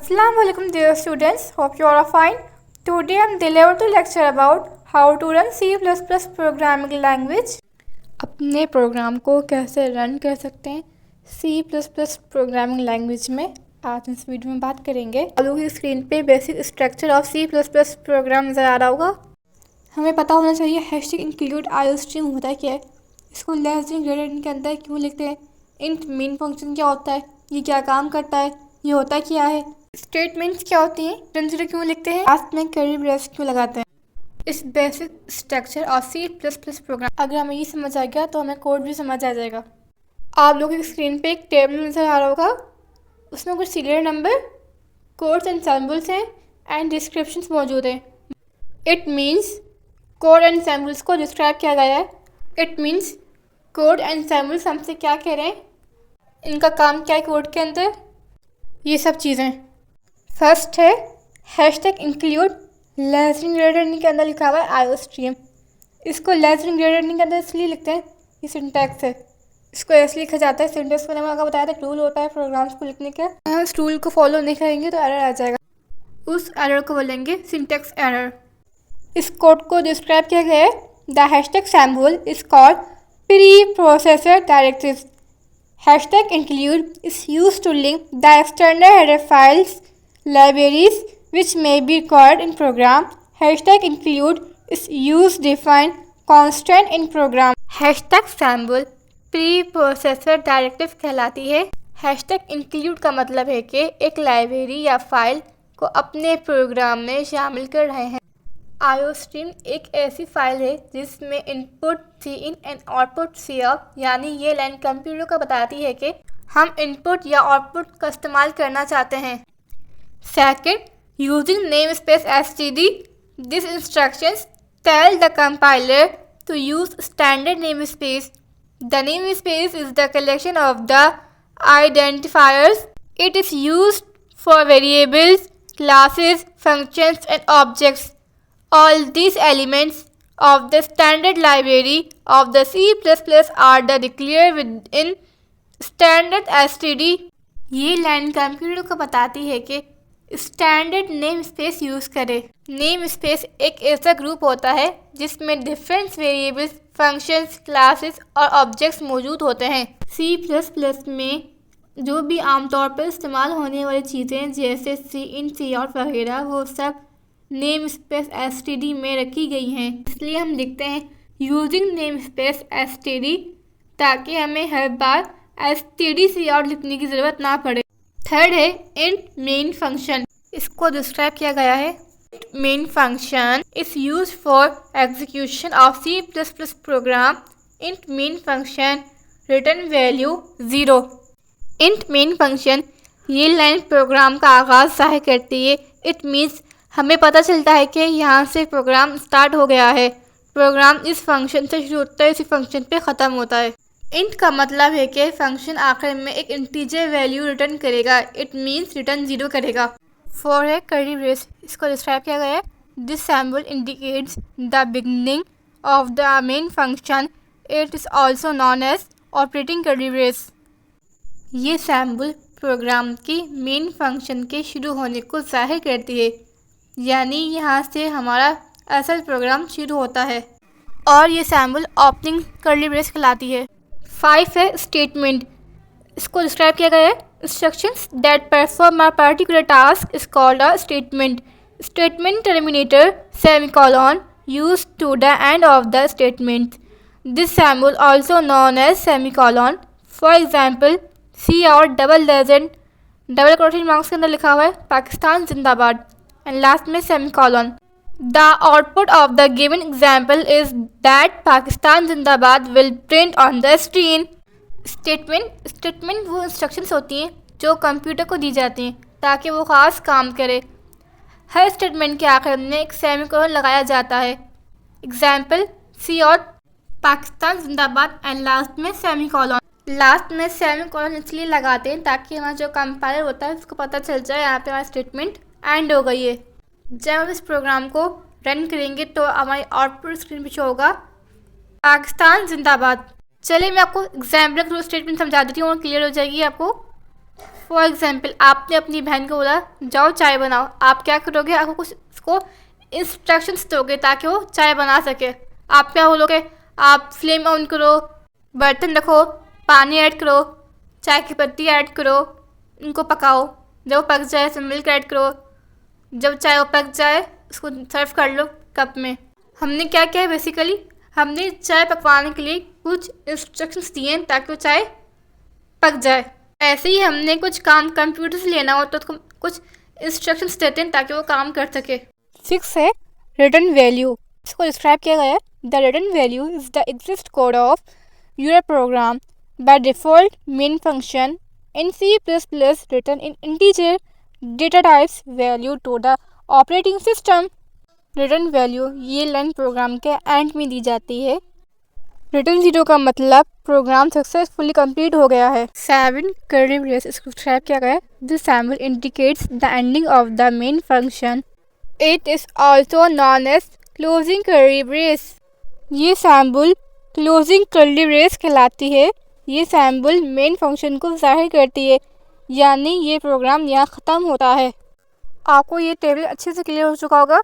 Assalamualaikum dear students, hope you all are fine. Today I am delivered to lecture about how to run C++ programming language. अपने programme को कैसे run कर सकते हैं C++ programming language में आज इस वीडियो में बात करेंगे। आलू की स्क्रीन पे basic structure of C++ program नज़र आ रहा होगा। हमें पता होना चाहिए हैशटैग इंक्लूड आईओस्ट्रीम होता है क्या है, इसको लेस देन ग्रेटर के अंदर क्यों लिखते हैं, इंट मेन फंक्शन क्या होता है, ये क्या काम करता है, ये होता क्या है, स्टेटमेंट्स क्या होती हैं, रेंजर क्यों लिखते हैं, लास्ट में कर्ली ब्रेस क्यों लगाते हैं। इस basic structure of C++ program अगर हमें ये समझ आ गया तो हमें कोड भी समझ आ जाएगा। आप लोगों की स्क्रीन पे एक टेबल नज़र आ रहा होगा, उसमें कुछ serial number, codes and samples हैं एंड डिस्क्रिप्शंस मौजूद हैं। It means code and samples को डिस्क्राइब किया गया है। It means code and samples हमसे क्या कह रहे हैं, इनका काम क्या है कोड के अंदर, ये सब चीज़ें। फर्स्ट है hashtag include less than greater के अंदर लिखा हुआ है आईओस्ट्रीम। इसको लेस देन ग्रेटर के अंदर इसलिए लिखते हैं, ये सिंटैक्स है, इसको ऐसे लिखा जाता है। सिंटैक्स को मैंने आपको बताया था टूल होता है प्रोग्राम्स को लिखने का। हम इस टूल को फॉलो नहीं करेंगे तो एरर आ जाएगा, उस एरर को बोलेंगे सिंटैक्स एरर। इस कोड को डिस्क्राइब किया गया है, the hashtag sample is called pre processor directives. Hashtag include is used to link the external header files, libraries which may be required in program. Hashtag include is used to define constant in program. Hashtag sample preprocessor directive कहलाती है। Hashtag include का मतलब है कि एक library या file को अपने प्रोग्राम में शामिल कर रहे हैं। आईओस्ट्रीम एक ऐसी फाइल है जिसमें input C in and output C out, यानी ये लाइन कंप्यूटर को बताती है कि हम इनपुट या आउटपुट का इस्तेमाल करना चाहते हैं। Second, using namespace std, this instructions tell the compiler to use standard namespace. The namespace is the collection of the identifiers. It is used for variables, classes, functions and objects. All these elements of the standard library of the C++ are the declared within standard std. ये line computer को बताती है कि standard name space use करें। Name space एक ऐसा group होता है जिसमें डिफरेंट वेरिएबल्स, फंक्शंस, क्लासेस और ऑब्जेक्ट्स मौजूद होते हैं। C++ में जो भी आमतौर पर इस्तेमाल होने वाली चीज़ें जैसे सी इन, सी आउट वगैरह, वो सब नेम स्पेस एसटीडी में रखी गई हैं। इसलिए हम लिखते हैं यूजिंग नेम स्पेस एसटीडी, ताकि हमें हर बार एसटीडी सी आउट लिखने की ज़रूरत ना पड़े। थर्ड है इंट मेन फंक्शन। इसको डिस्क्राइब किया गया है, main function is use for execution of C++ program. Int main function return value 0। Int main function ये लाइन प्रोग्राम का आगाज़ ज़ाहिर करती है। इट मीन्स हमें पता चलता है कि यहाँ से प्रोग्राम स्टार्ट हो गया है, प्रोग्राम इस फंक्शन से शुरू होता है, इसी फंक्शन पे ख़त्म होता है। इंट का मतलब है कि फंक्शन आखिर में एक इंटीजर वैल्यू रिटर्न करेगा। इट मीन्स रिटर्न 0 करेगा। फॉर है कर्ली ब्रेस, इसको डिस्क्राइब किया गया है, this sample indicates the beginning of the main function. It is also known as operating curly brace. ये सैम्पल प्रोग्राम की मेन फंक्शन के शुरू होने को जाहिर करती है, यानी यहाँ से हमारा असल प्रोग्राम शुरू होता है, और ये सैम्पल ओपनिंग कर्ली ब्रेस कहलाती है। 5 है स्टेटमेंट। इसको डिस्क्राइब किया गया है, instructions that perform a particular task is called a statement. Statement terminator semicolon used to the end of the statement. This sample also known as semicolon. For example c out double legend, double quotation marks के अंदर लिखा हुआ है पाकिस्तान जिंदाबाद, and last में semicolon. The output of the given example is that Pakistan Zindabad will print on the screen. Statement वो instructions होती हैं जो कंप्यूटर को दी जाती हैं ताकि वो ख़ास काम करे। हर स्टेटमेंट के आखिर में एक सेमीकोलन लगाया जाता है। एग्जाम्पल सी आउट पाकिस्तान जिंदाबाद एंड लास्ट में सेमीकोलन। लास्ट में सेमीकोलन इसलिए लगाते हैं ताकि हमारा जो कंपाइलर होता है उसको पता चल जाए यहाँ पे हमारा स्टेटमेंट एंड हो गई है। जब हम इस प्रोग्राम को रन करेंगे तो हमारी आउटपुट स्क्रीन पे शो होगा पाकिस्तान जिंदाबाद। चलिए मैं आपको एग्जाम्पल के थ्रू स्टेटमेंट समझा देती हूँ और क्लियर हो जाएगी आपको। फॉर एग्जाम्पल आपने अपनी बहन को बोला जाओ चाय बनाओ, आप क्या करोगे, आपको कुछ उसको इंस्ट्रक्शंस दोगे ताकि वो चाय बना सके। आप क्या बोलोगे, आप फ्लेम ऑन करो, बर्तन रखो, पानी ऐड करो, चाय की पत्ती ऐड करो, इनको पकाओ, जब वो पक जाए तो मिल्क ऐड करो, जब चाय वो पक जाए उसको सर्व कर लो कप में। हमने क्या किया है बेसिकली, हमने चाय पकवाने के लिए कुछ इंस्ट्रक्शंस दिए हैं ताकि वो चाय पक जाए। ऐसे ही हमने कुछ काम कंप्यूटर से लेना हो तो कुछ इंस्ट्रक्शंस देते हैं ताकि वो काम कर सके। 6 है रिटर्न वैल्यू। इसको डिस्क्राइब किया गया है, the return value is the exist code of your program by default main function in C++ return in integer data types value to the operating system. Return value ये line program के end में दी जाती है। Return 0 का मतलब programme successfully complete हो गया है। 7 कर्ली ब्रेस इसको डिस्क्राइब किया गया है, this symbol indicates the ending of the main function. 8 is also known as closing curly brace. ये सिंबल क्लोजिंग कर्ली ब्रेस कहलाती है। ये सिंबल मेन फंक्शन को जाहिर करती है, यानी ये प्रोग्राम यहाँ ख़त्म होता है। आपको ये टेबल अच्छे से क्लियर हो चुका होगा।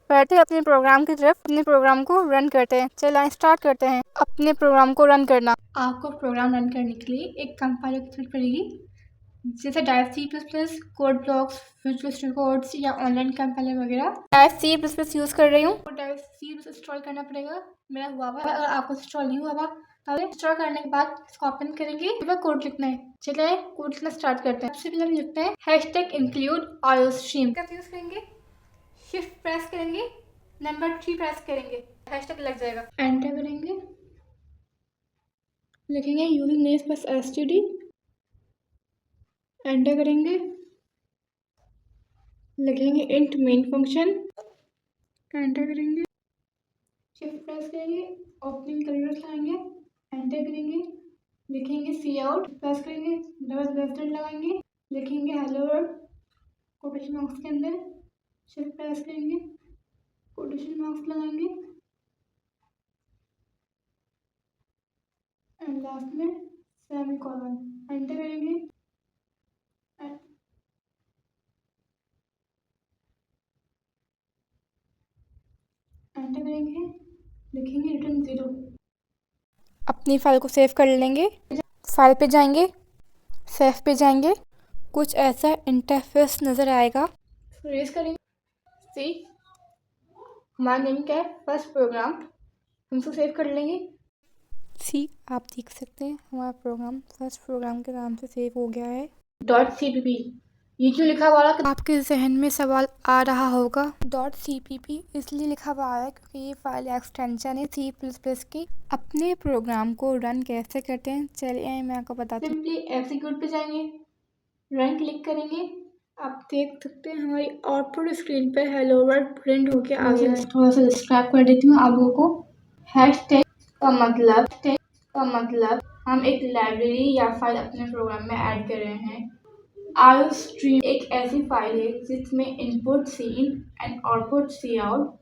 बैठे अपने प्रोग्राम की तरफ अपने प्रोग्राम को रन करते हैं। चलिए स्टार्ट करते हैं अपने प्रोग्राम को रन करना। आपको प्रोग्राम रन करने के लिए एक कंपाइलर की जरूरत पड़ेगी, जैसे direct C++, code blocks, visual studio codes या ऑनलाइन कंपाइलर वगैरह। डायरेक्ट C++ यूज़ कर रही हूँ और डायरेक्ट C इंस्टॉल करना पड़ेगा। मेरा हुआ हुआ, अगर आपको इंस्टॉल नहीं हुआ तो इंस्टॉल करने के बाद इसको ओपन करेंगे, कोड लिखना है। चलिए कोड लिखना स्टार्ट करते हैं। सबसे पहले हम लिखते हैं #include iostream। कैसे यूज़ करेंगे, शिफ्ट प्रेस करेंगे, नंबर 3 प्रेस करेंगे, हैशटैग लग जाएगा। एंटर करेंगे, लिखेंगे using name plus std, enter करेंगे, लिखेंगे इंट मेन फंक्शन, एंटर करेंगे, शिफ्ट प्रेस करेंगे, ओपनिंग करियर लगाएंगे, एंटर करेंगे, लिखेंगे सी आउट, प्रेस करेंगे, डबल ब्रैकेट लगाएंगे, लिखेंगे हेलो वर्ल्ड कोटेशन मार्क्स के अंदर, शिफ्ट प्रेस करेंगे, कोटेशन मार्क्स लगाएंगे एंड लास्ट में सेमीकोलन, एंटर करेंगे, एंटर करेंगे, लिखेंगे रिटर्न 0। अपनी फाइल को सेव कर लेंगे। फाइल पे जाएंगे, सेव पे जाएंगे, कुछ ऐसा इंटरफेस नज़र आएगा। रेस करेंगे, सी हमारा नेम क्या है, फर्स्ट प्रोग्राम, हम इसको सेव कर लेंगे। सी आप देख सकते हैं हमारा प्रोग्राम फर्स्ट प्रोग्राम के नाम से सेव हो गया है। .cpp ये क्यों लिखा हुआ है, आपके जहन में सवाल आ रहा होगा। .cpp इसलिए लिखा हुआ है क्योंकि ये फाइल एक्सटेंशन है C++ की। अपने प्रोग्राम को रन कैसे करते हैं चलिए मैं आपको बताती हूँ। सिंपली एग्जीक्यूट पे जाएंगे, रन क्लिक करेंगे, आप देख सकते हैं हमारी आउटपुट स्क्रीन पे हेलो वर्ल्ड प्रिंट होके आ गया है। थोड़ा सा डिस्क्राइब कर देती हूँ आप लोगों को। हैशटैग का मतलब हम एक लाइब्रेरी या फाइल अपने प्रोग्राम में ऐड कर रहे हैं। iostream एक ऐसी फाइल है जिसमें input C in and output C out,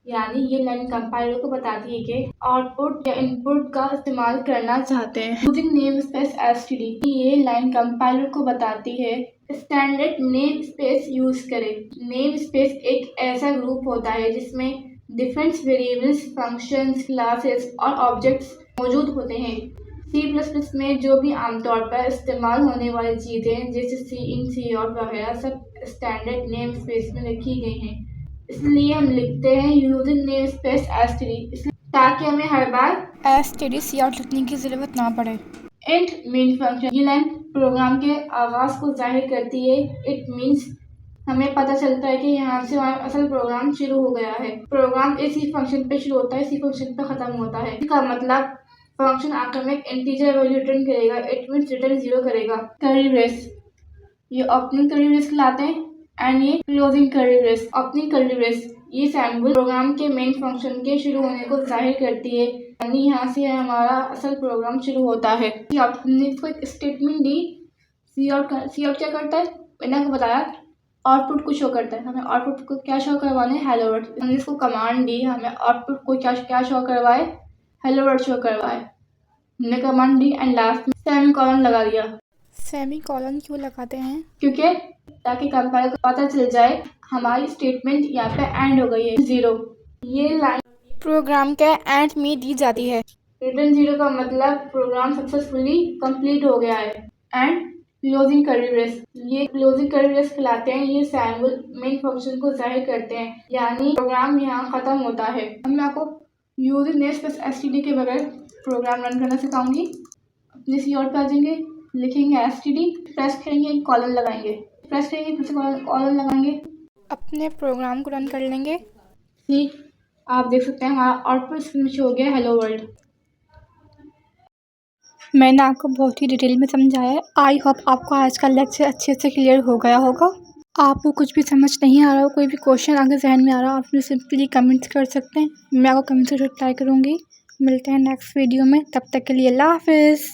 यानी ये लाइन कंपाइलर को बताती है कि आउटपुट या इनपुट का इस्तेमाल करना चाहते हैं। यूजिंग नेम स्पेस std ये लाइन कंपाइलर को बताती है स्टैंडर्ड नेम स्पेस यूज करें। नेम स्पेस एक ऐसा ग्रुप होता है जिसमें डिफरेंट वेरिएबल्स, फंक्शंस, क्लासेस और ऑब्जेक्ट्स मौजूद होते हैं। C++ में जो भी आमतौर पर इस्तेमाल होने वाली चीज़ें जैसे सी इन, सी आउट वगैरह सब स्टैंडर्ड नेम स्पेस में रखी गई हैं। इसलिए हम लिखते हैं यूजिंग नेम स्पेस std, ताकि हमें हर बार std सी आउट लिखने की ज़रूरत ना पड़े। इंट मेन फंक्शन ये लाइन प्रोग्राम के आगाज़ को जाहिर करती है। इट मीन्स हमें पता चलता है कि यहाँ से हमारा असल प्रोग्राम शुरू हो गया है। प्रोग्राम इसी फंक्शन पे शुरू होता है, इसी फंक्शन पे ख़त्म होता है। इसका मतलब फंक्शन आखिर में एक इंटीजर वैल्यू रिटर्न करेगा। इट मीन्स रिटर्न 0 करेगा। कर्ली ब्रेस ये ओपनिंग कर्ली ब्रेस कहलाते हैं एंड ये closing curly brace. Opening curly brace ये सिंबल प्रोग्राम के मेन फंक्शन के शुरू होने को जाहिर करती है, यानी यहाँ से हमारा असल प्रोग्राम शुरू होता है। हमने इसको एक स्टेटमेंट दी, सी आउट क्या करता है मैंने आपको बताया, आउटपुट को शो करता है। हमें आउटपुट को क्या शो करवाना है, हेलो वर्ल्ड। हमने इसको कमांड दी, हमें आउटपुट को क्या शो करवाए, हेलो वर्ल्ड शो करवाए। हमने कमांड दी एंड लास्ट में सेमीकोलन लगा दिया। सेमी कॉलन क्यों लगाते हैं? क्योंकि ताकि कंपाइलर को पता चल जाए हमारी स्टेटमेंट यहाँ पे एंड हो गई है 0। ये लाइन प्रोग्राम के एंड में दी जाती है। रिटर्न 0 का मतलब प्रोग्राम सक्सेसफुली कंप्लीट हो गया है। एंड क्लोजिंग कर्ली ब्रेस, ये क्लोजिंग कर्ली ब्रेस कहलाते हैं। ये सैम्पल मेन फंक्शन को जाहिर करते हैं, यानी प्रोग्राम यहाँ खत्म होता है। अब मैं आपको यूजिंग नेक्स्ट प्लस एसटीडी के बगैर प्रोग्राम रन करना सिखाऊंगी। अपने सी पे आ जाएंगे, लिखेंगे एसटीडी, प्रेस करेंगे, कॉलन लगाएंगे, प्रेस करेंगे, फिर से कॉलन लगाएंगे, अपने प्रोग्राम को रन कर लेंगे। सी आप देख सकते हैं हमारा आउटपुट स्क्रीन में हो गया हेलो वर्ल्ड। मैंने आपको बहुत ही डिटेल में समझाया है। आई होप आपको आज का लेक्चर अच्छे से क्लियर हो गया होगा। आपको कुछ भी समझ नहीं आ रहा हो, कोई भी क्वेश्चन अगर जहन में आ रहा हो, आप मुझे सिंपली कमेंट्स कर सकते हैं। मैं आपको कमेंट से रिप्लाई करूँगी। मिलते हैं नेक्स्ट वीडियो में, तब तक के लिए अल्लाह हाफिज़।